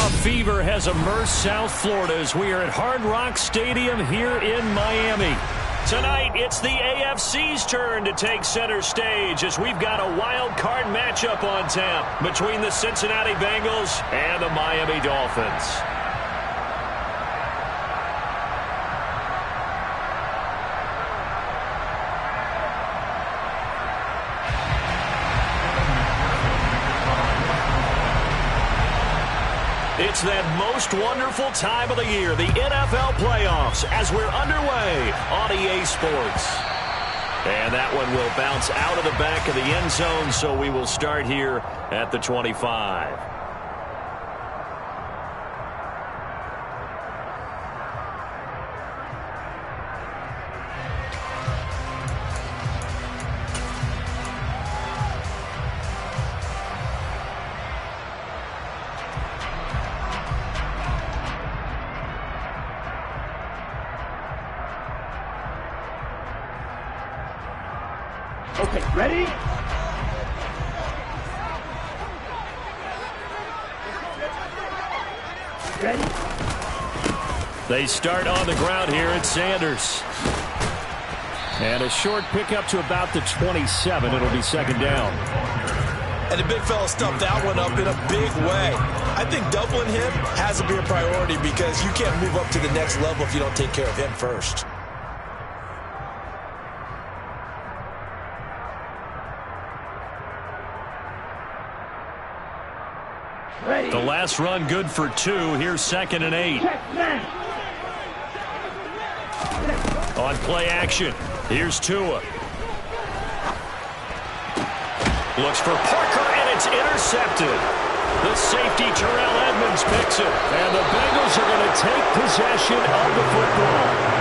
Playoff fever has immersed South Florida as we are at Hard Rock Stadium here in Miami. Tonight, it's the AFC's turn to take center stage as we've got a wild card matchup on tap between the Cincinnati Bengals and the Miami Dolphins. It's that most wonderful time of the year, the NFL playoffs, as we're underway on EA Sports. And that one will bounce out of the back of the end zone, so we will start here at the 25. Okay, ready? Ready? They start on the ground here at Sanders. And a short pickup to about the 27. It'll be second down. And the big fella stuffed that one up in a big way. I think doubling him has to be a priority because you can't move up to the next level if you don't take care of him first. The last run good for 2. Here's 2nd and 8. On play action. Here's Tua. Looks for Parker, and it's intercepted. The safety, Terrell Edmonds, picks it. And the Bengals are going to take possession of the football.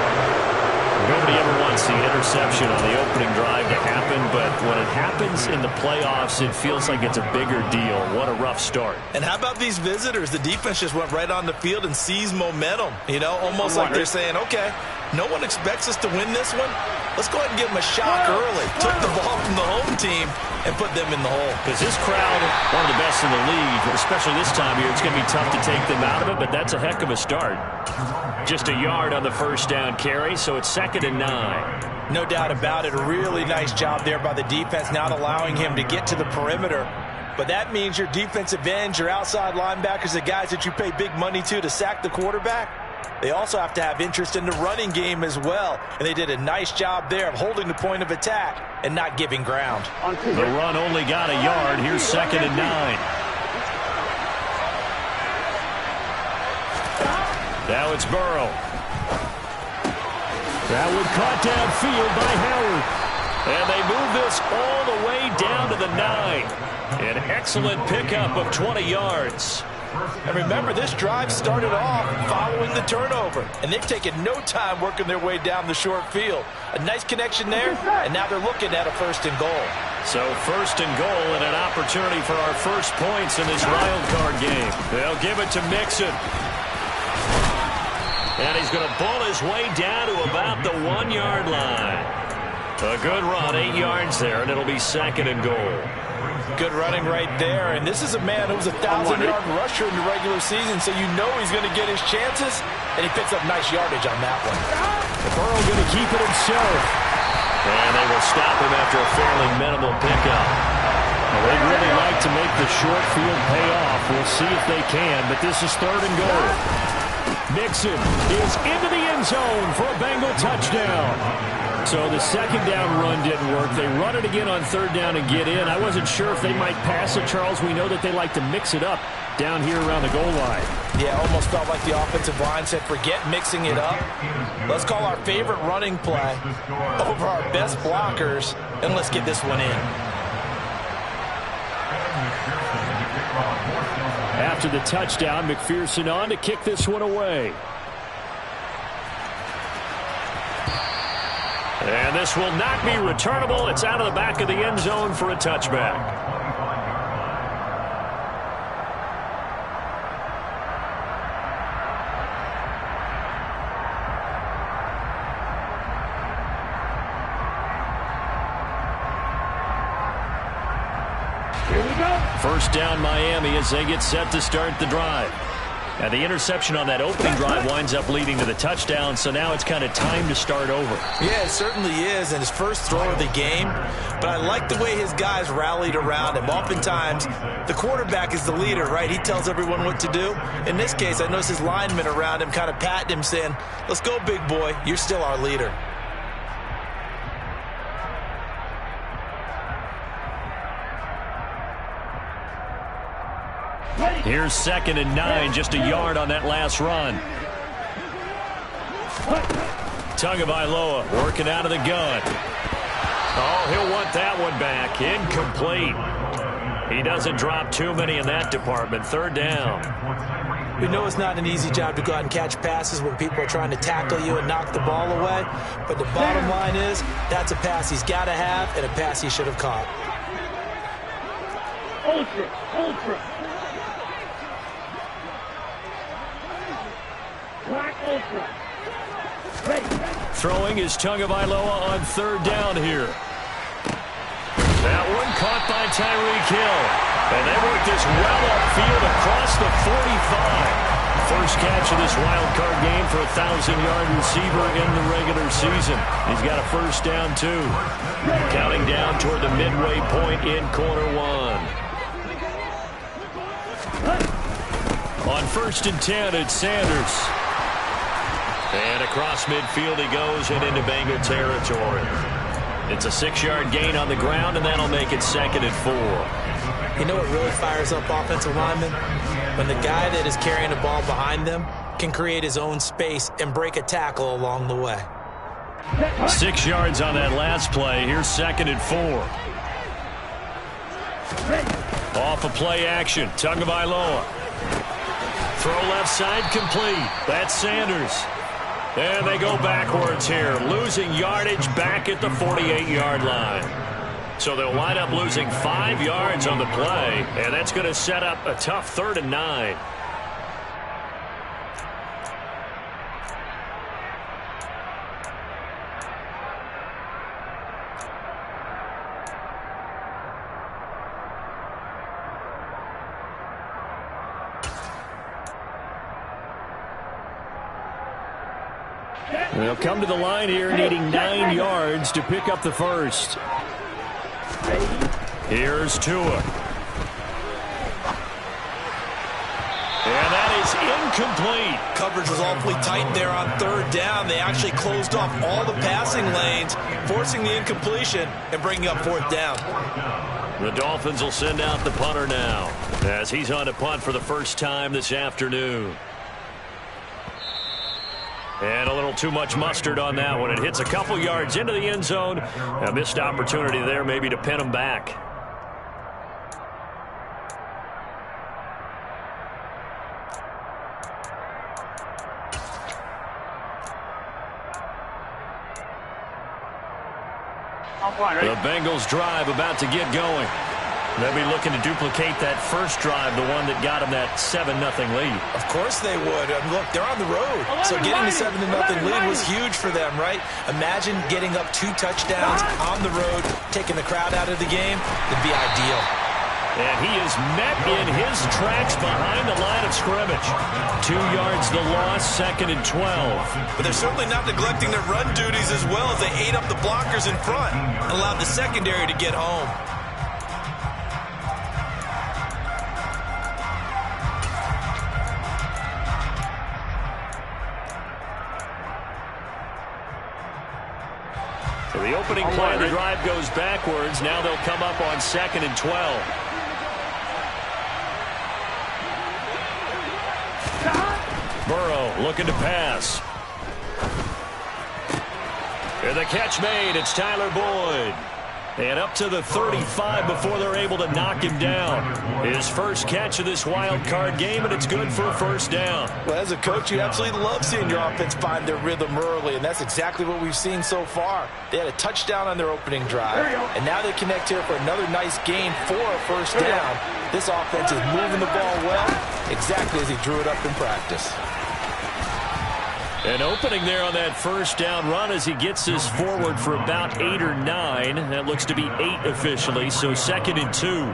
Nobody ever wants the interception on the opening drive to happen, but when it happens in the playoffs, it feels like it's a bigger deal. What a rough start. And how about these visitors? The defense just went right on the field and seized momentum. You know, almost like they're saying, okay, no one expects us to win this one. Let's go ahead and give them a shock early. Took the ball from the home team and put them in the hole. Because this crowd, one of the best in the league, especially this time of year, it's going to be tough to take them out of it, but that's a heck of a start. Just a yard on the first down carry, so it's 2nd and 9. No doubt about it. A really nice job there by the defense, not allowing him to get to the perimeter. But that means your defensive ends, your outside linebackers, the guys that you pay big money to sack the quarterback, they also have to have interest in the running game as well. And they did a nice job there of holding the point of attack and not giving ground. The run only got a yard. Here's 2nd and 9. Now it's Burrow. That one caught downfield by Howard. And they move this all the way down to the 9. An excellent pickup of 20 yards. And remember, this drive started off following the turnover. And they've taken no time working their way down the short field. A nice connection there, and now they're looking at a 1st and goal. So 1st and goal and an opportunity for our first points in this wild card game. They'll give it to Mixon. And he's going to pull his way down to about the 1-yard line. A good run, 8 yards there, and it'll be 2nd and goal. Good running right there, and this is a man who was a 1,000-yard rusher in the regular season, so you know he's going to get his chances, and he picks up nice yardage on that one. Burrow going to keep it himself. And they will stop him after a fairly minimal pickup. Well, they'd really like to make the short field pay off. We'll see if they can, but this is 3rd and goal. Mixon is into the end zone for a Bengal touchdown. So the 2nd down run didn't work. They run it again on 3rd down and get in. I wasn't sure if they might pass it, Charles. We know that they like to mix it up down here around the goal line. Yeah, almost felt like the offensive line said, forget mixing it up. Let's call our favorite running play over our best blockers, and let's get this one in. After the touchdown, McPherson on to kick this one away. And this will not be returnable. It's out of the back of the end zone for a touchback. First down Miami as they get set to start the drive. Now the interception on that opening drive winds up leading to the touchdown, so now it's kind of time to start over. Yeah, it certainly is, and his first throw of the game. But I like the way his guys rallied around him. Oftentimes, the quarterback is the leader, right? He tells everyone what to do. In this case, I noticed his linemen around him kind of patting him, saying, "Let's go, big boy. You're still our leader." Here's 2nd and 9, just a yard on that last run. Tagovailoa working out of the gun. Oh, he'll want that one back. Incomplete. He doesn't drop too many in that department. 3rd down. We know it's not an easy job to go out and catch passes when people are trying to tackle you and knock the ball away. But the bottom line is, that's a pass he's got to have and a pass he should have caught. Ultra. Black ultra. Throwing is Tagovailoa on 3rd down here. That one caught by Tyreek Hill. And they work this well upfield across the 45. First catch of this wild card game for a 1,000-yard receiver in the regular season. He's got a first down, too. Counting down toward the midway point in quarter 1. On 1st and 10, it's Sanders. And across midfield he goes and into Bengal territory. It's a 6-yard gain on the ground, and that'll make it 2nd and 4. You know what really fires up offensive linemen? When the guy that is carrying the ball behind them can create his own space and break a tackle along the way. 6 yards on that last play. Here's 2nd and 4. Off a play action. Tagovailoa. Throw left side complete. That's Sanders. And they go backwards here, losing yardage back at the 48-yard line. So they'll wind up losing 5 yards on the play, and that's going to set up a tough 3rd and 9. They'll come to the line here needing 9 yards to pick up the first. Here's Tua. And that is incomplete. Coverage was awfully tight there on 3rd down. They actually closed off all the passing lanes, forcing the incompletion and bringing up 4th down. The Dolphins will send out the punter now as he's on to punt for the first time this afternoon. And a little too much mustard on that one. It hits a couple yards into the end zone. A missed opportunity there maybe to pin them back. The Bengals drive about to get going. They'll be looking to duplicate that first drive, the one that got them that 7-0 lead. Of course they would. Look, they're on the road. So getting the 7-0 lead was huge for them, right? Imagine getting up 2 touchdowns on the road, taking the crowd out of the game. It'd be ideal. And he is met in his tracks behind the line of scrimmage. 2 yards the loss, 2nd and 12. But they're certainly not neglecting their run duties as well as they ate up the blockers in front and allowed the secondary to get home. So the opening play of the drive goes backwards. Now they'll come up on 2nd and 12. Burrow looking to pass. And the catch made. It's Tyler Boyd. And up to the 35 before they're able to knock him down. His first catch of this wild card game, and it's good for a first down. Well, as a coach, you absolutely love seeing your offense find their rhythm early, and that's exactly what we've seen so far. They had a touchdown on their opening drive, and now they connect here for another nice gain for a first down. This offense is moving the ball well, exactly as he drew it up in practice. An opening there on that first down run as he gets this forward for about 8 or 9. That looks to be 8 officially, so 2nd and 2.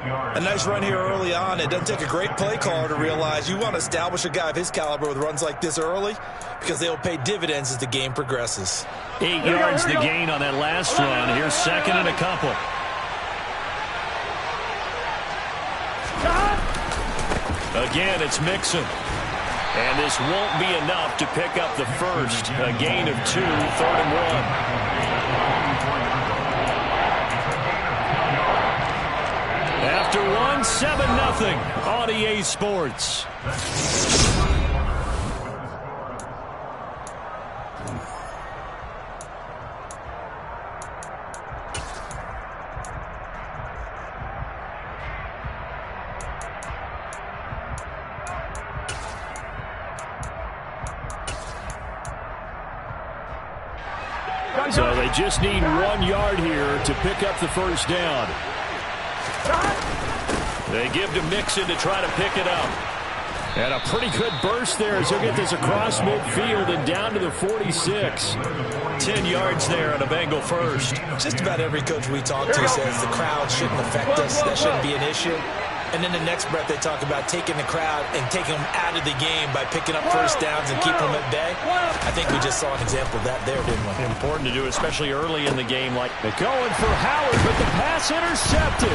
A nice run here early on. It doesn't take a great play caller to realize you want to establish a guy of his caliber with runs like this early because they'll pay dividends as the game progresses. 8 yards the gain on that last run. Here's second and a couple. Again, it's Mixon. And this won't be enough to pick up the first. A gain of 2, 3rd and 1. After 1, 7-0 on EA Sports. So they just need 1 yard here to pick up the first down. They give to Mixon to try to pick it up. And a pretty good burst there as he'll get this across midfield and down to the 46. 10 yards there on a Bengal first. Just about every coach we talk to says the crowd shouldn't affect us. That shouldn't be an issue. And in the next breath, they talk about taking the crowd and taking them out of the game by picking up first downs and keeping them at bay. I think we just saw an example of that there, didn't we? Important to do, especially early in the game. Like they're going for Howard, but the pass intercepted.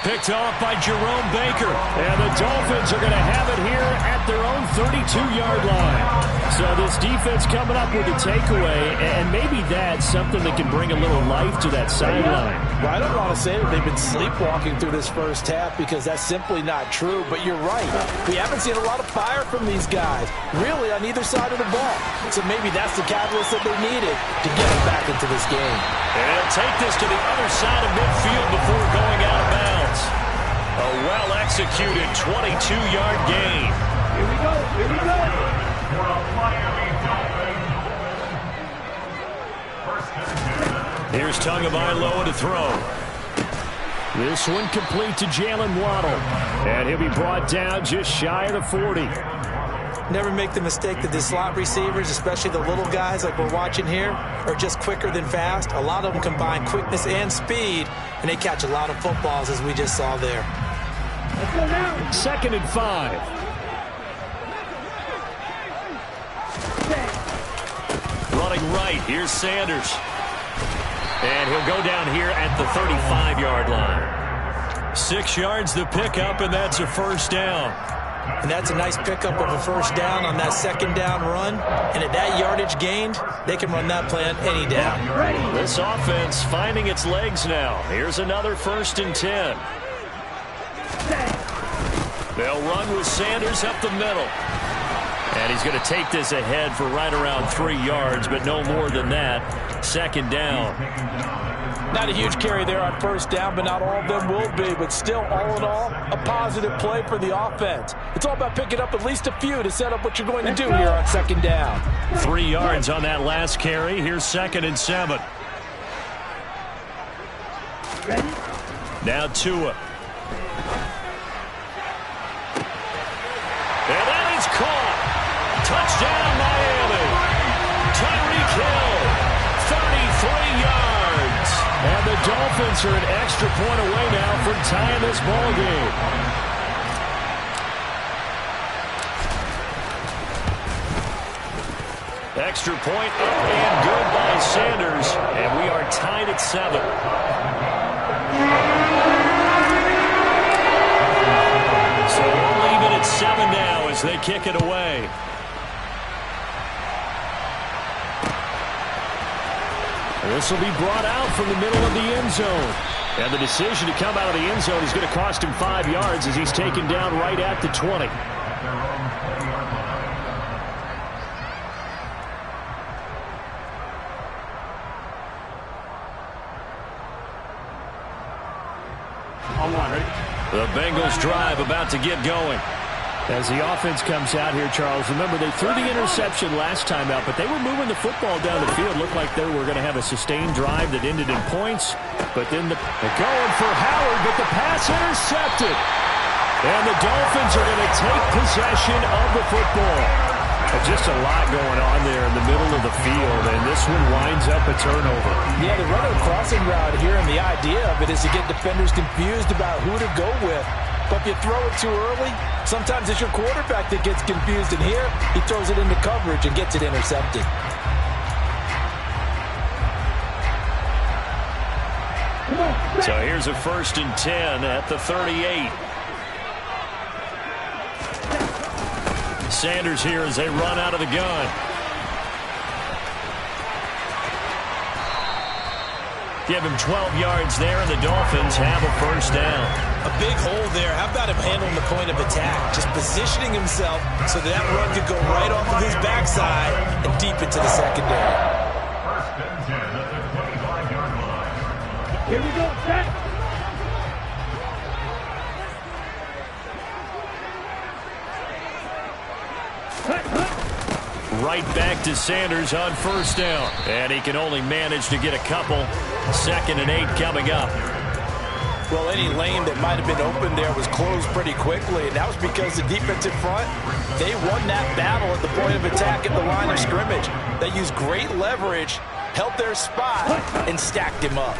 Picked off by Jerome Baker. And the Dolphins are going to have it here at their own 32-yard line. So this defense coming up with a takeaway, and maybe that's something that can bring a little life to that sideline. Well, I don't want to say that they've been sleepwalking through this first half because that's simply not true, but you're right. We haven't seen a lot of fire from these guys, really, on either side of the ball. So maybe that's the catalyst that they needed to get them back into this game. And they'll take this to the other side of midfield before going out of bounds. A well-executed 22-yard gain. Here we go. Here we go. Here's Tagovailoa to throw. This one complete to Jalen Waddle. And he'll be brought down just shy of the 40. Never make the mistake that the slot receivers, especially the little guys like we're watching here, are just quicker than fast. A lot of them combine quickness and speed, and they catch a lot of footballs, as we just saw there. Let's go now. 2nd and 5. Running right, here's Sanders. And he'll go down here at the 35-yard line. 6 yards the pickup, and that's a first down. And that's a nice pickup of a first down on that second down run. And at that yardage gained, they can run that play on any down. This offense finding its legs now. Here's another 1st and 10. They'll run with Sanders up the middle. And he's going to take this ahead for right around 3 yards, but no more than that. 2nd down. Not a huge carry there on first down, but not all of them will be. But still, all in all, a positive play for the offense. It's all about picking up at least a few to set up what you're going to do here on 2nd down. 3 yards on that last carry. Here's 2nd and 7. Now Tua. And that is caught. Touchdown, Miami. Tyreek Hill, 33 yards. And the Dolphins are an extra point away now from tying this ball game. Extra point up and good by Sanders. And we are tied at 7. So we'll leave it at 7 now as they kick it away. This will be brought out from the middle of the end zone. And the decision to come out of the end zone is going to cost him 5 yards as he's taken down right at the 20. The Bengals drive about to get going. As the offense comes out here, Charles, remember they threw the interception last time out, but they were moving the football down the field. Looked like they were going to have a sustained drive that ended in points. But then they're going for Howard, but the pass intercepted. And the Dolphins are going to take possession of the football. Just a lot going on there in the middle of the field, and this one winds up a turnover. Yeah, they run a crossing route here, and the idea of it is to get defenders confused about who to go with. But if you throw it too early, sometimes it's your quarterback that gets confused, and here he throws it into coverage and gets it intercepted. So here's a 1st and 10 at the 38. Sanders here as they run out of the gun. Give him 12 yards there, and the Dolphins have a 1st down. A big hole there. How about him handling the point of attack? Just positioning himself so that run could go right off of his backside and deep into the secondary. 1st and 10 at the 25-yard line. Here we go, set. Right back to Sanders on 1st down. And he can only manage to get a couple. 2nd and 8 coming up. Well, any lane that might have been open there was closed pretty quickly, and that was because the defensive front, they won that battle at the point of attack at the line of scrimmage. They used great leverage, held their spot, and stacked him up.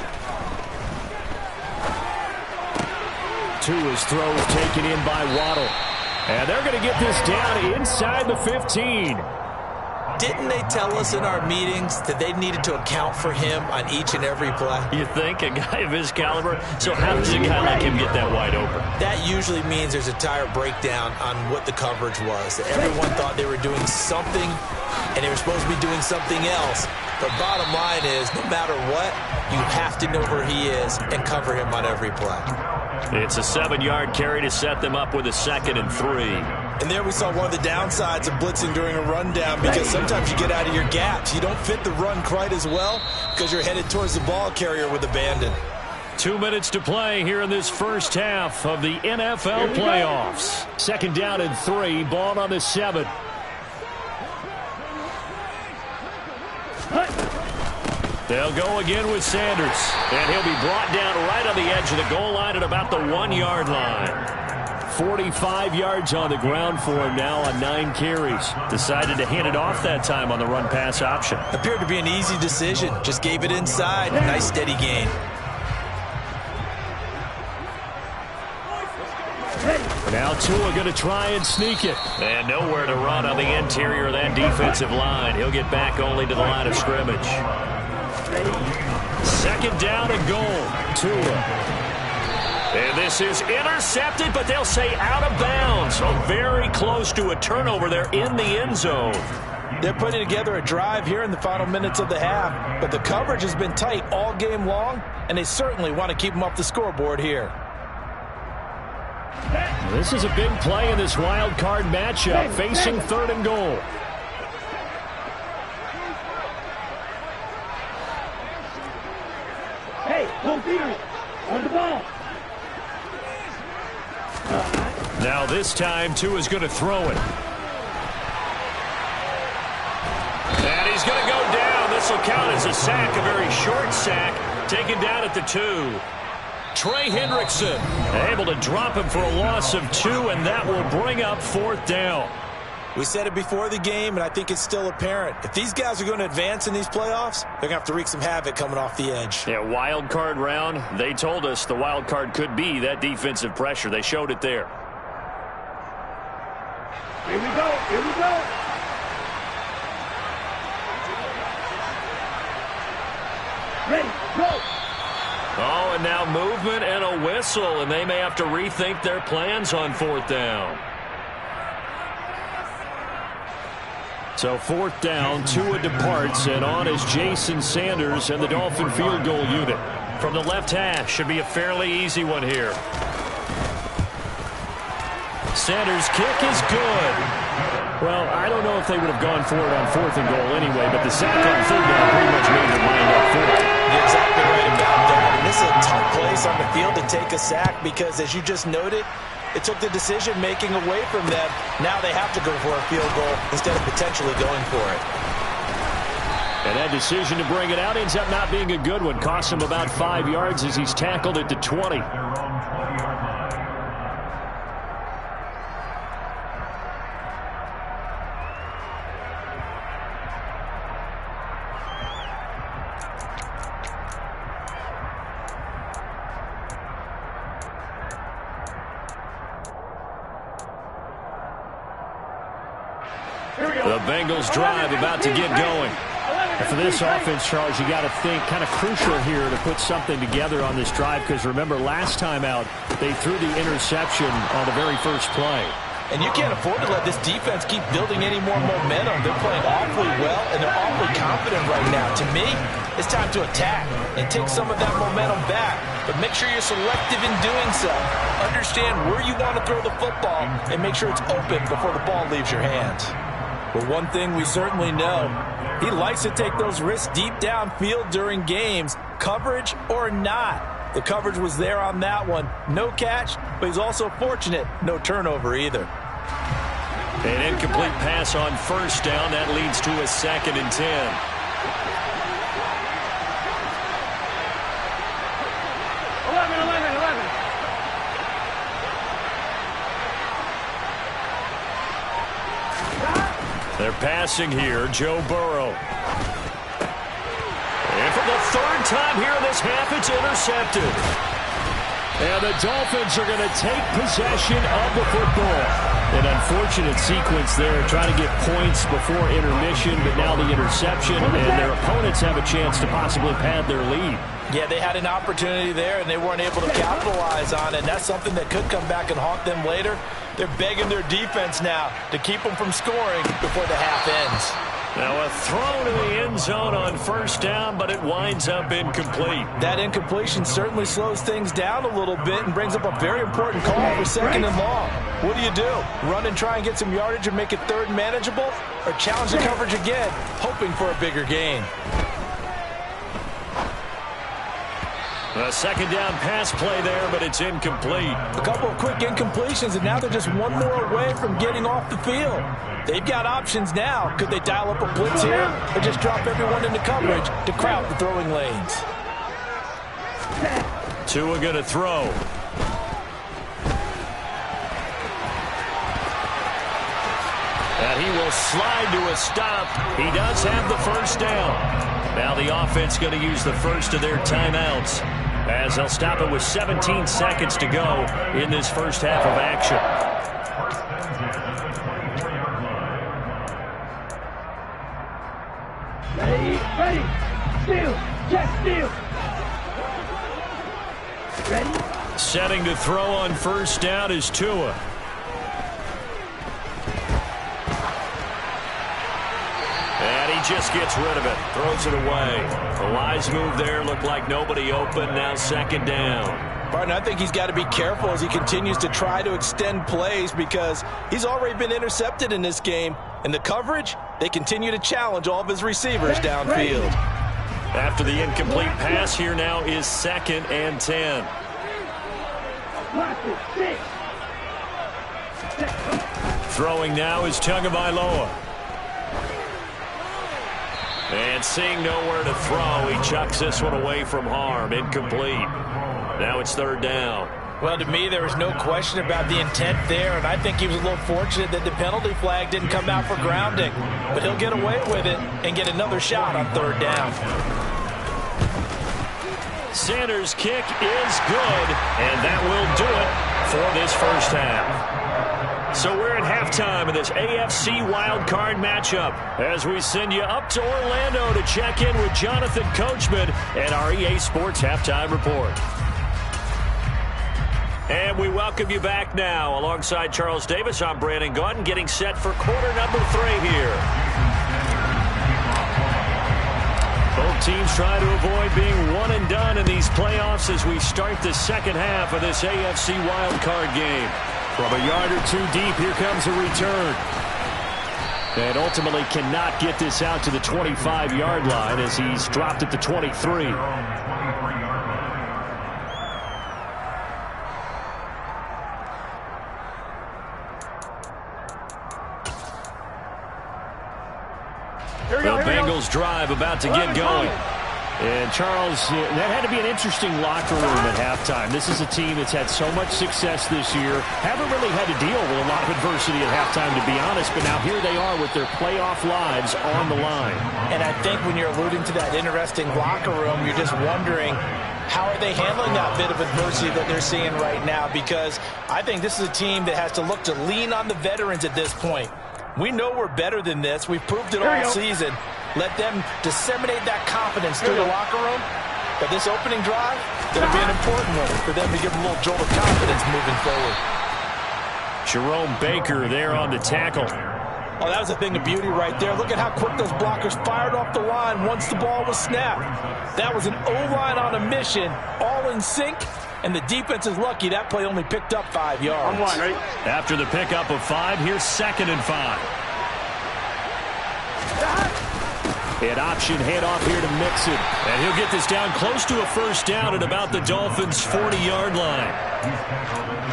Tua's throws taken in by Waddle. And they're going to get this down inside the 15. Didn't they tell us in our meetings that they needed to account for him on each and every play? You think? A guy of his caliber? So how does a guy like him get that wide open? That usually means there's a tire breakdown on what the coverage was. Everyone thought they were doing something, and they were supposed to be doing something else. The bottom line is, no matter what, you have to know where he is and cover him on every play. It's a 7-yard carry to set them up with a 2nd and 3. And there we saw one of the downsides of blitzing during a rundown, because sometimes you get out of your gaps. You don't fit the run quite as well because you're headed towards the ball carrier with abandon. 2 minutes to play here in this 1st half of the NFL playoffs. 2nd down and 3, ball on the 7. They'll go again with Sanders, and he'll be brought down right on the edge of the goal line at about the 1-yard line. 45 yards on the ground for him now on 9 carries. Decided to hand it off that time on the run-pass option. Appeared to be an easy decision. Just gave it inside. Nice steady gain. Now Tua going to try and sneak it. And nowhere to run on the interior of that defensive line. He'll get back only to the line of scrimmage. 2nd down and goal. Tua. And this is intercepted, but they'll say out of bounds. So very close to a turnover there in the end zone. They're putting together a drive here in the final minutes of the half, but the coverage has been tight all game long, and they certainly want to keep them off the scoreboard here. This is a big play in this wild card matchup, facing 3rd and goal. Hey, go Peters, on the ball. Now this time, Tua's going to throw it. And he's going to go down. This will count as a sack, a very short sack, taken down at the 2. Trey Hendrickson able to drop him for a loss of 2, and that will bring up 4th down. We said it before the game, and I think it's still apparent. If these guys are going to advance in these playoffs, they're going to have to wreak some havoc coming off the edge. Yeah, wild card round. They told us the wild card could be that defensive pressure. They showed it there. Here we go, here we go. Ready, go. Oh, and now movement and a whistle, and they may have to rethink their plans on 4th down. So 4th down, Tua departs, and on is Jason Sanders and the Dolphin field goal unit. From the left hash, should be a fairly easy one here. Sanders' kick is good. Well, I don't know if they would have gone for it on 4th and goal anyway, but the sack on 3rd down pretty much made their mind up for it. You're exactly right about that. And this is a tough place on the field to take a sack because, as you just noted, it took the decision-making away from them. Now they have to go for a field goal instead of potentially going for it. And that decision to bring it out ends up not being a good one. Costs him about 5 yards as he's tackled at the 20. The Bengals drive about to get going. And for this offense, Charles, you got to think kind of crucial here to put something together on this drive, because remember last time out they threw the interception on the very first play. And you can't afford to let this defense keep building any more momentum. They're playing awfully well, and they're awfully confident right now. To me, it's time to attack and take some of that momentum back. But make sure you're selective in doing so. Understand where you want to throw the football and make sure it's open before the ball leaves your hands. But one thing we certainly know, he likes to take those risks deep downfield during games, coverage or not. The coverage was there on that one. No catch, but he's also fortunate. No turnover either. An incomplete pass on first down. That leads to a 2nd and 10. They're passing here, Joe Burrow. And for the 3rd time here in this half, it's intercepted. And the Dolphins are going to take possession of the football. An unfortunate sequence there, trying to get points before intermission, but now the interception, and their opponents have a chance to possibly pad their lead. Yeah, they had an opportunity there, and they weren't able to capitalize on it. And that's something that could come back and haunt them later. They're begging their defense now to keep them from scoring before the half ends. Now a throw to the end zone on first down, but it winds up incomplete. That incompletion certainly slows things down a little bit and brings up a very important call for 2nd and long. What do? Run and try and get some yardage and make it 3rd and manageable? Or challenge the coverage again, hoping for a bigger gain? A 2nd down pass play there, but it's incomplete. A couple of quick incompletions, and now they're just one more away from getting off the field. They've got options now. Could they dial up a blitz here or just drop everyone into coverage to crowd the throwing lanes? Tua going to throw. And he will slide to a stop. He does have the first down. Now the offense going to use the first of their timeouts, as they'll stop it with 17 seconds to go in this first half of action. Ready, steal, check, steal. Ready? Setting to throw on first down is Tua. And he just gets rid of it, throws it away. A wise move there, looked like nobody open, now 2nd down. Barton, I think he's got to be careful as he continues to try to extend plays, because he's already been intercepted in this game. And the coverage, they continue to challenge all of his receivers downfield. After the incomplete pass, here now is 2nd and 10. Throwing now is Tagovailoa. And seeing nowhere to throw, he chucks this one away from harm. Incomplete. Now it's 3rd down. Well, to me, there was no question about the intent there, and I think he was a little fortunate that the penalty flag didn't come out for grounding. But he'll get away with it and get another shot on 3rd down. Sanders' kick is good, and that will do it for this first half. So we're at halftime of this AFC wildcard matchup as we send you up to Orlando to check in with Jonathan Coachman and our EA Sports Halftime Report. And we welcome you back now. Alongside Charles Davis, I'm Brandon Gaudin, getting set for quarter number 3 here. Both teams try to avoid being one and done in these playoffs as we start the second half of this AFC wildcard game. From a yard or two deep, here comes a return. And ultimately cannot get this out to the 25-yard line as he's dropped at the 23. The Bengals drive about to get going. And, Charles, that had to be an interesting locker room at halftime. This is a team that's had so much success this year. Haven't really had to deal with a lot of adversity at halftime, to be honest. But now here they are with their playoff lives on the line. And I think when you're alluding to that interesting locker room, you're just wondering, how are they handling that bit of adversity that they're seeing right now? Because I think this is a team that has to look to lean on the veterans at this point. We know we're better than this. We've proved it all season. Let them disseminate that confidence through the locker room. But this opening drive, going to be an important one for them to give them a little jolt of confidence moving forward. Jerome Baker there on the tackle. Oh, that was a thing of beauty right there. Look at how quick those blockers fired off the line once the ball was snapped. That was an O-line on a mission, all in sync, and the defense is lucky that play only picked up 5 yards. After the pickup of 5, here's 2nd and 5. An option handoff here to Mixon. And he'll get this down close to a first down at about the Dolphins' 40-yard line.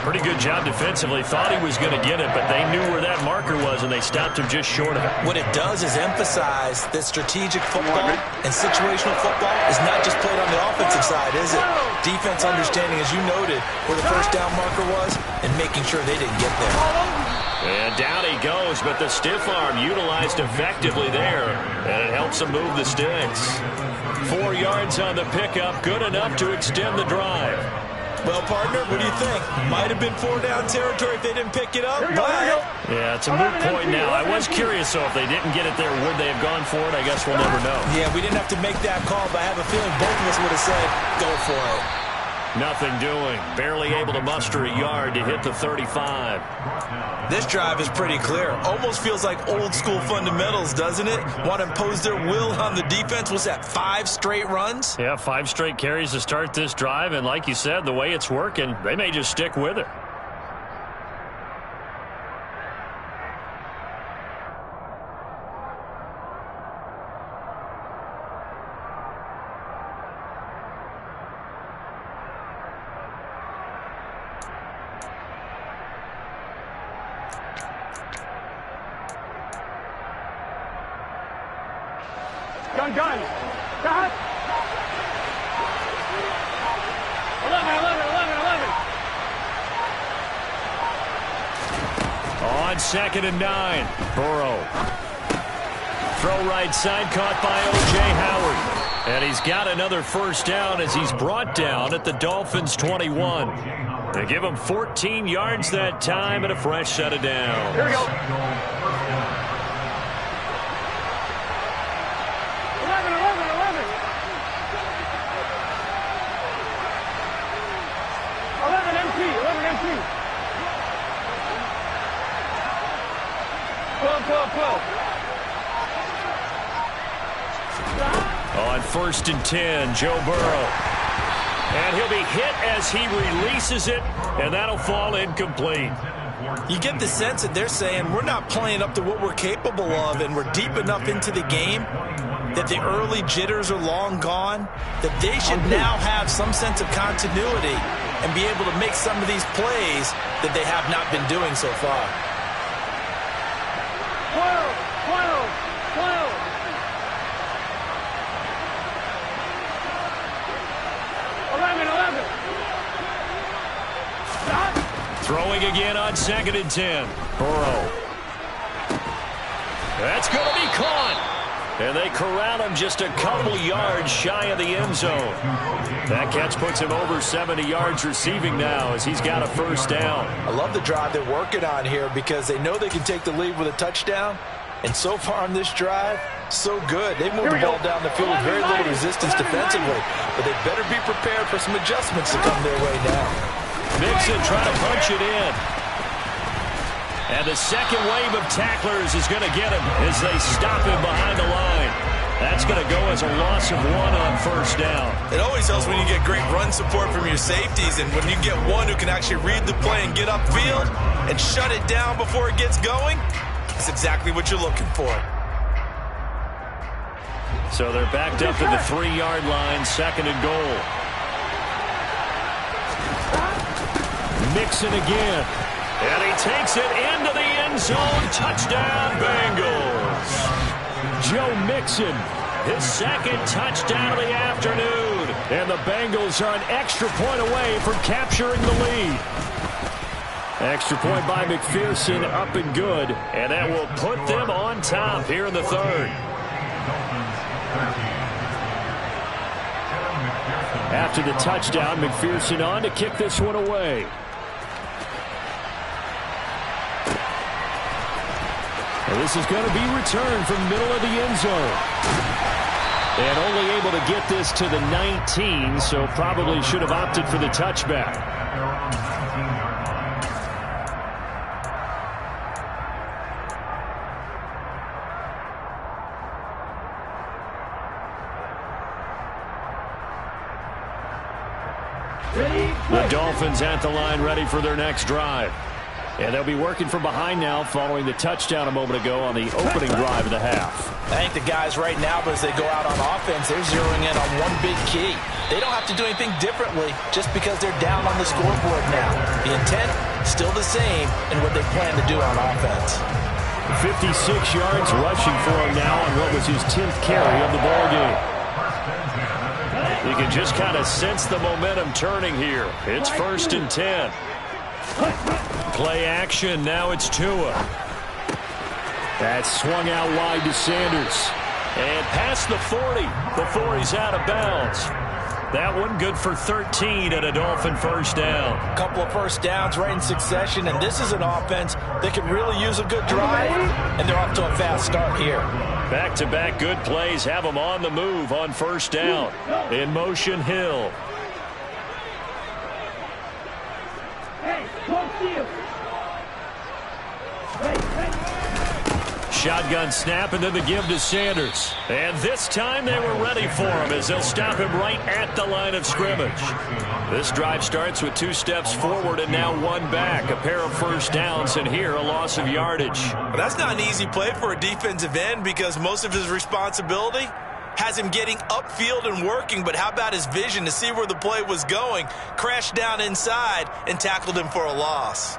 Pretty good job defensively. Thought he was going to get it, but they knew where that marker was, and they stopped him just short of it. What it does is emphasize that strategic football and situational football is not just played on the offensive side, is it? Defense understanding, as you noted, where the first down marker was and making sure they didn't get there. And down he goes, but the stiff arm utilized effectively there, and it helps him move the sticks. 4 yards on the pickup, good enough to extend the drive. Well, partner, what do you think? Might have been 4-down territory if they didn't pick it up. Yeah, it's a moot point now. I was curious, though, if they didn't get it there, would they have gone for it? I guess we'll never know. Yeah, we didn't have to make that call, but I have a feeling both of us would have said, go for it. Nothing doing. Barely able to muster a yard to hit the 35. This drive is pretty clear. Almost feels like old school fundamentals, doesn't it? Want to impose their will on the defense. What's that, 5 straight runs? Yeah, 5 straight carries to start this drive. And like you said, the way it's working, they may just stick with it. Gun. Got. 11. On 2nd and 9, Burrow. Throw right side, caught by O.J. Howard. And he's got another first down as he's brought down at the Dolphins' 21. They give him 14 yards that time and a fresh set of downs. Here we go. 12. On 1st and 10, Joe Burrow. And he'll be hit as he releases it, and that'll fall incomplete. You get the sense that they're saying we're not playing up to what we're capable of, and we're deep enough into the game that the early jitters are long gone, that they should now have some sense of continuity and be able to make some of these plays that they have not been doing so far. 12. 11. Stop. Throwing again on 2nd and 10. Burrow. That's going to be caught. And they corral him just a couple yards shy of the end zone. That catch puts him over 70 yards receiving now as he's got a first down. I love the drive they're working on here because they know they can take the lead with a touchdown. And so far on this drive, so good. They moved the ball down the field with very little resistance defensively. But they better be prepared for some adjustments to come their way now. Mixon trying to punch it in. And the second wave of tacklers is going to get him as they stop him behind the line. That's going to go as a loss of 1 on first down. It always helps when you get great run support from your safeties, and when you get one who can actually read the play and get upfield and shut it down before it gets going, that's exactly what you're looking for. So they're backed up to the 3-yard line, 2nd and goal. Mixon again. And he takes it into the end zone. Touchdown, Bengals. Joe Mixon, his 2nd touchdown of the afternoon. And the Bengals are an extra point away from capturing the lead. Extra point by McPherson, up and good. And that will put them on top here in the 3rd. After the touchdown, McPherson on to kick this one away. And this is going to be returned from middle of the end zone. And only able to get this to the 19, so probably should have opted for the touchback. The Dolphins at the line ready for their next drive. And they'll be working from behind now following the touchdown a moment ago on the opening drive of the half. I think the guys right now, as they go out on offense, they're zeroing in on one big key. They don't have to do anything differently just because they're down on the scoreboard now. The intent, still the same in what they plan to do on offense. 56 yards rushing for him now on what was his 10th carry of the ball game. You can just kind of sense the momentum turning here. It's 1st and 10. Play action. Now it's Tua. That's swung out wide to Sanders. And past the 40 before he's out of bounds. That one good for 13 and a Dolphin first down. A couple of first downs right in succession, and this is an offense that could really use a good drive, and they're off to a fast start here. Back-to-back good plays have them on the move on first down. In motion, Hill. Shotgun snap and then the give to Sanders. And this time they were ready for him as they'll stop him right at the line of scrimmage. This drive starts with 2 steps forward and now 1 back. A pair of first downs and here a loss of yardage. Well, that's not an easy play for a defensive end because most of his responsibility has him getting upfield and working, but how about his vision to see where the play was going? Crashed down inside and tackled him for a loss.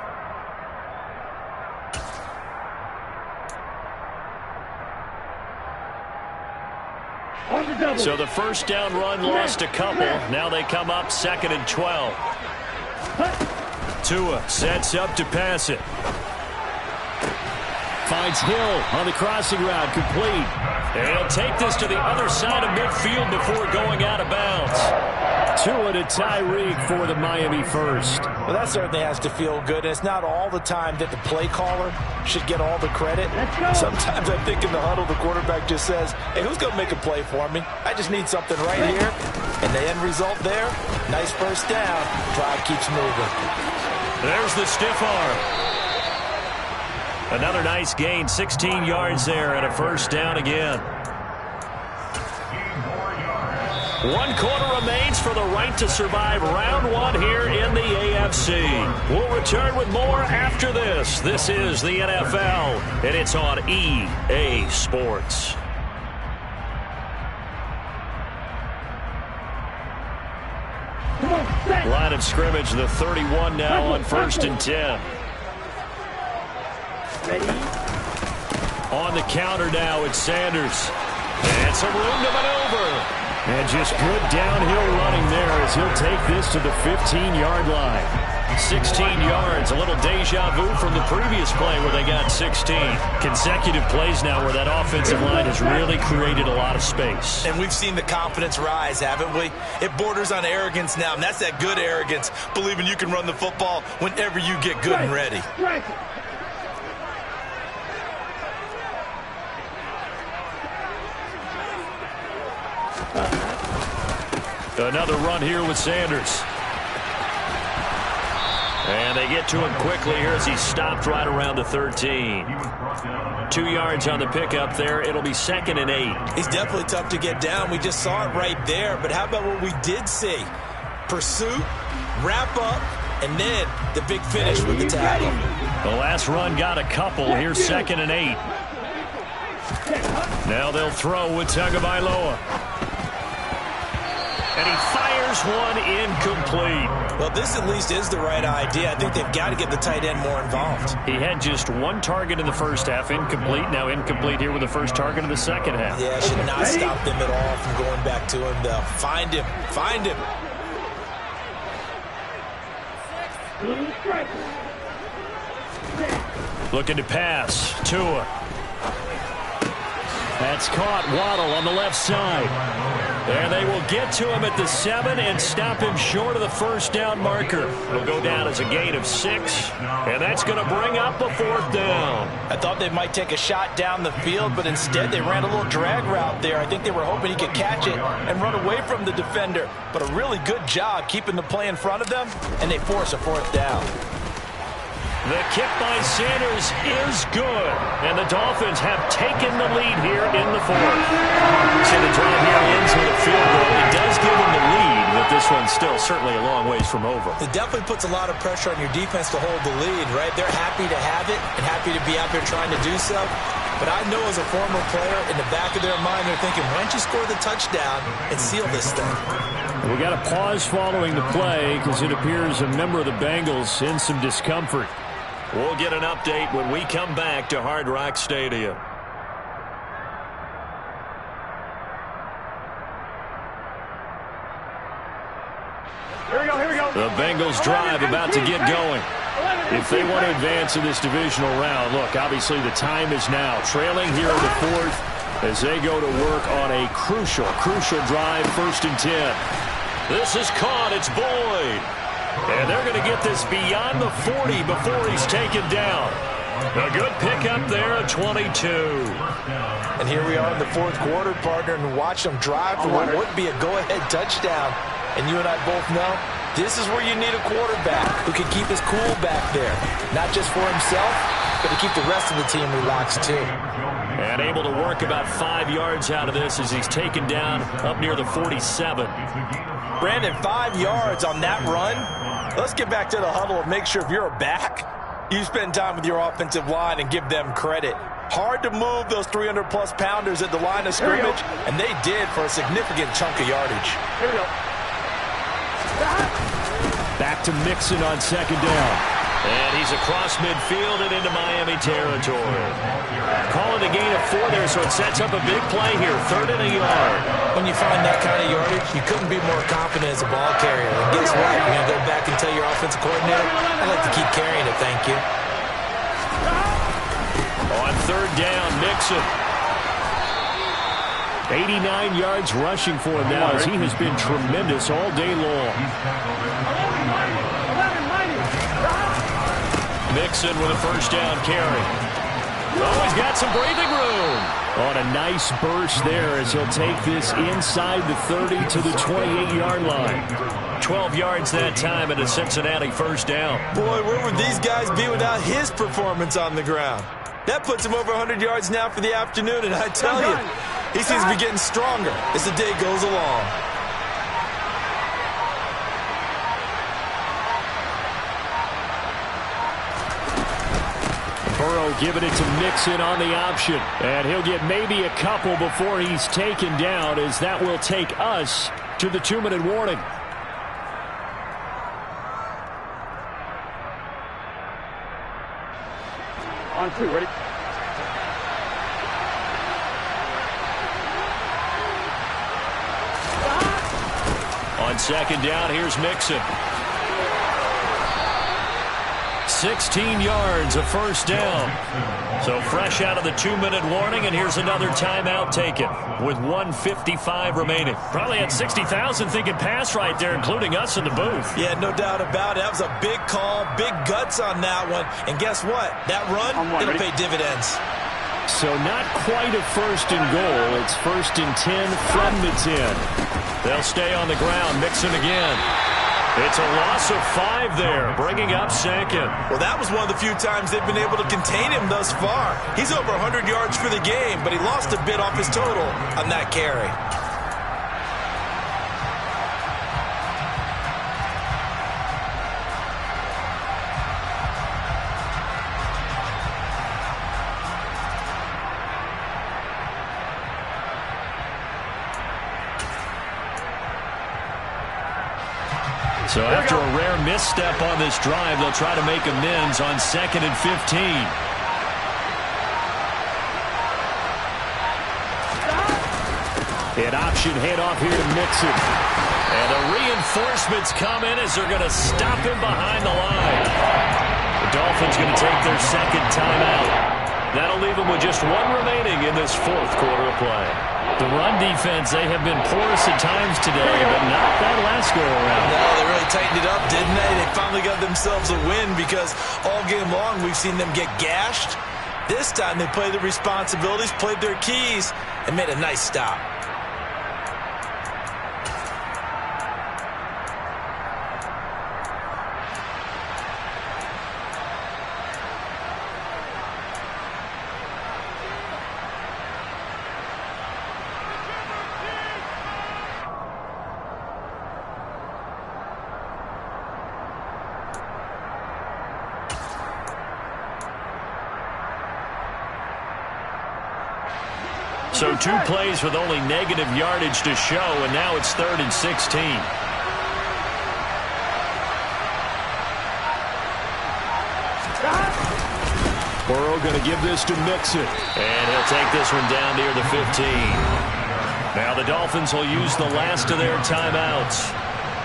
So the first down run lost a couple. Now they come up 2nd and 12. Tua sets up to pass it. Finds Hill on the crossing route, complete. And he'll take this to the other side of midfield before going out of bounds. Tua to Tyreek for the Miami first. Well, that certainly has to feel good. And it's not all the time that the play caller should get all the credit. Sometimes I think in the huddle, the quarterback just says, hey, who's going to make a play for me? I just need something right here. And the end result there, nice first down. Drive keeps moving. There's the stiff arm. Another nice gain, 16 yards there and a first down again. 1 quarter remains for the right to survive round 1 here in the AFC. We'll return with more after this. This is the NFL, and it's on EA Sports. Line of scrimmage, the 31 now on 1st and 10. On the counter now, it's Sanders. And some room to maneuver. And just good downhill running there as he'll take this to the 15-yard line. 16 yards, a little deja vu from the previous play where they got 16. Consecutive plays now where that offensive line has really created a lot of space. And we've seen the confidence rise, haven't we? It borders on arrogance now, and that's that good arrogance, believing you can run the football whenever you get good and ready. Another run here with Sanders. And they get to him quickly here as he stopped right around the 13. 2 yards on the pickup there. It'll be 2nd and 8. He's definitely tough to get down. We just saw it right there. But how about what we did see? Pursuit, wrap up, and then the big finish with the tackle. The last run got a couple. Here's 2nd and 8. Now they'll throw with Tagovailoa. And he fires one incomplete. Well, this at least is the right idea. I think they've got to get the tight end more involved. He had just 1 target in the first half, incomplete. Now incomplete here with the first target in the second half. Yeah, should not stop them at all from going back to him, though. Find him. Find him. Looking to pass. Tua. That's caught. Waddle on the left side. And they will get to him at the 7 and stop him short of the first down marker. It'll go down as a gain of 6, and that's going to bring up a 4th down. I thought they might take a shot down the field, but instead they ran a little drag route there. I think they were hoping he could catch it and run away from the defender. But a really good job keeping the play in front of them, and they force a 4th down. The kick by Sanders is good, and the Dolphins have taken the lead here in the 4th. So the drive here ends with a field goal. It does give them the lead, but this one's still certainly a long ways from over. It definitely puts a lot of pressure on your defense to hold the lead, right? They're happy to have it and happy to be out there trying to do so. But I know as a former player, in the back of their mind, they're thinking, why don't you score the touchdown and seal this thing? We got a pause following the play because it appears a member of the Bengals in some discomfort. We'll get an update when we come back to Hard Rock Stadium. Here we go, here we go. The Bengals drive about to get going. If they want to advance in this divisional round, look, obviously the time is now. Trailing here in the 4th as they go to work on a crucial drive, 1st and 10. This is caught. It's Boyd. And they're going to get this beyond the 40 before he's taken down. A good pickup there at 22. And here we are in the 4th quarter, partner, and watch them drive for what would be a go-ahead touchdown. And you and I both know this is where you need a quarterback who can keep his cool back there. Not just for himself, but to keep the rest of the team relaxed too. And able to work about 5 yards out of this as he's taken down up near the 47. Brandon, 5 yards on that run. Let's get back to the huddle and make sure if you're a back, you spend time with your offensive line and give them credit. Hard to move those 300-plus pounders at the line of scrimmage, and they did for a significant chunk of yardage. Here we go. Back to Mixon on 2nd down. And he's across midfield and into Miami territory. Call it a gain of 4 there, so it sets up a big play here. 3rd and a yard. When you find that kind of yardage, you couldn't be more confident as a ball carrier. And guess what? You're going to go back and tell your offensive coordinator, I'd like to keep carrying it, thank you. On 3rd down, Mixon. 89 yards rushing for him now as he has been tremendous all day long. Mixon with a 1st down carry. Oh, he's got some breathing room. On a nice burst there as he'll take this inside the 30 to the 28-yard line. 12 yards that time and a Cincinnati 1st down. Boy, where would these guys be without his performance on the ground? That puts him over 100 yards now for the afternoon, and I tell you, he seems to be getting stronger as the day goes along. Burrow giving it to Mixon on the option. And he'll get maybe a couple before he's taken down, as that will take us to the 2-minute warning. On 2, ready? On 2nd down, here's Mixon. 16 yards, a 1st down. So fresh out of the 2-minute warning, and here's another timeout taken with 1:55 remaining. Probably had 60,000 thinking pass right there, including us in the booth. Yeah, no doubt about it. That was a big call, big guts on that one. And guess what? That run, it'll pay dividends. So not quite a 1st and goal. It's 1st and 10 from the 10. They'll stay on the ground. Mixon again. It's a loss of 5 there, bringing up 2nd. Well, that was one of the few times they've been able to contain him thus far. He's over 100 yards for the game, but he lost a bit off his total on that carry. So after a rare misstep on this drive, they'll try to make amends on 2nd and 15. An option handoff here to Mixon. And the reinforcements come in as they're going to stop him behind the line. The Dolphins going to take their 2nd timeout. That'll leave them with just one remaining in this fourth quarter of play. The run defense, they have been porous at times today, but not that last go-around. No, they really tightened it up, didn't they? They finally got themselves a win because all game long we've seen them get gashed. This time they played their responsibilities, played their keys, and made a nice stop. So 2 plays with only negative yardage to show, and now it's 3rd and 16. Burrow going to give this to Mixon. And he'll take this one down near the 15. Now the Dolphins will use the last of their timeouts.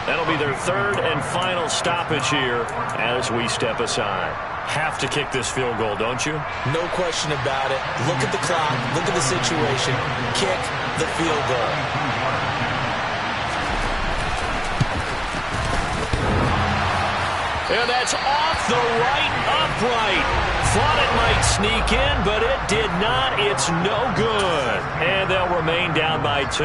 That'll be their 3rd and final stoppage here as we step aside. Have to kick this field goal, don't you? No question about it. Look at the clock. Look at the situation. Kick the field goal. And that's off the right upright. Thought it might sneak in, but it did not. It's no good. And they'll remain down by 2.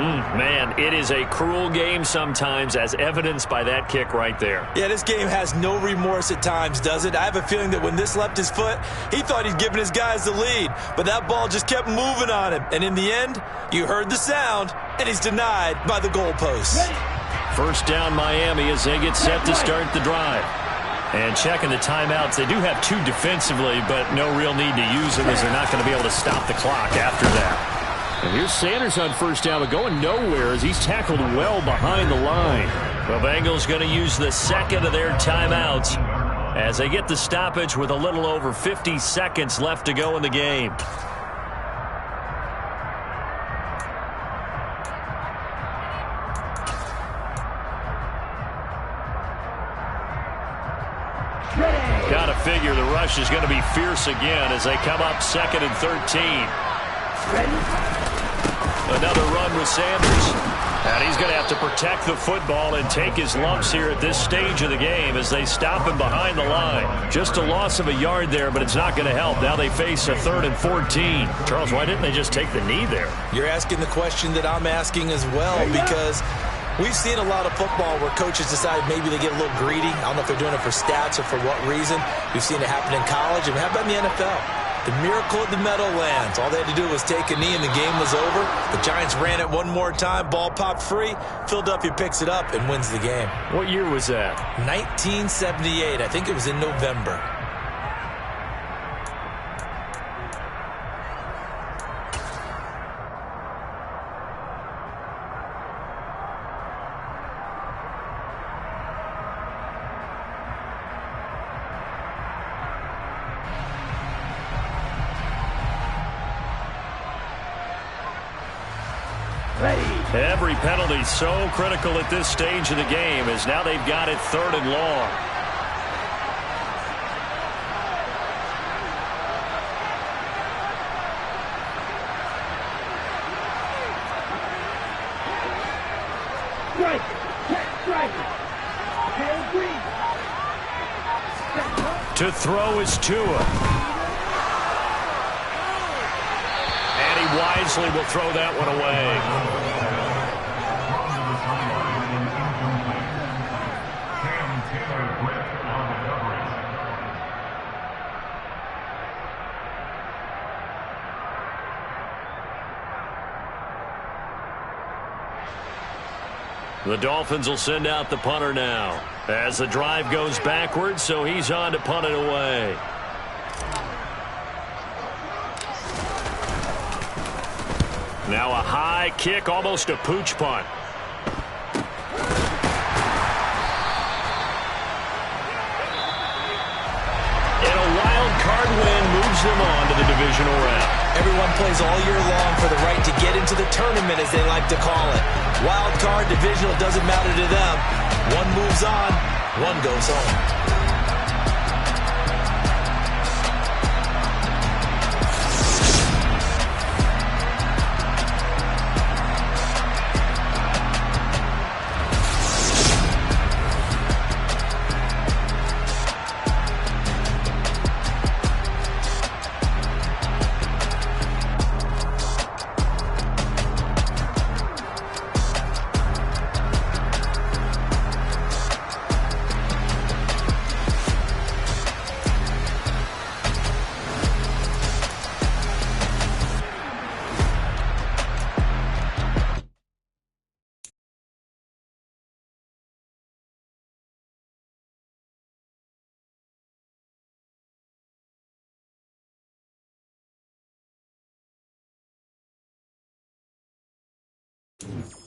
Man, it is a cruel game sometimes, as evidenced by that kick right there. Yeah, this game has no remorse at times, does it? I have a feeling that when this left his foot, he thought he'd given his guys the lead. But that ball just kept moving on him. And in the end, you heard the sound, and he's denied by the goalposts. First down Miami as they get set to start the drive. And checking the timeouts, they do have 2 defensively, but no real need to use them as they're not going to be able to stop the clock after that. And here's Sanders on first down, but going nowhere as he's tackled well behind the line. The Bengals going to use the 2nd of their timeouts as they get the stoppage with a little over 50 seconds left to go in the game. Got to figure the rush is going to be fierce again as they come up 2nd and 13. Another run with Sanders. And he's going to have to protect the football and take his lumps here at this stage of the game as they stop him behind the line. Just a loss of a yard there, but it's not going to help. Now they face a 3rd and 14. Charles, why didn't they just take the knee there? You're asking the question that I'm asking as well, because we've seen a lot of football where coaches decide maybe they get a little greedy. I don't know if they're doing it for stats or for what reason. We've seen it happen in college, and how about in the NFL? The miracle at the Meadowlands. All they had to do was take a knee and the game was over. The Giants ran it one more time. Ball popped free. Philadelphia picks it up and wins the game. What year was that? 1978. I think it was in November. Every penalty so critical at this stage of the game as now they've got it 3rd and long. To throw is Tua. And he wisely will throw that one away. The Dolphins will send out the punter now as the drive goes backwards, so he's on to punt it away. Now a high kick, almost a pooch punt. And a wild card win moves them on to the divisional round. Everyone plays all year long for the right to get into the tournament, as they like to call it. Wild card, divisional, doesn't matter to them. One moves on, one goes home. it.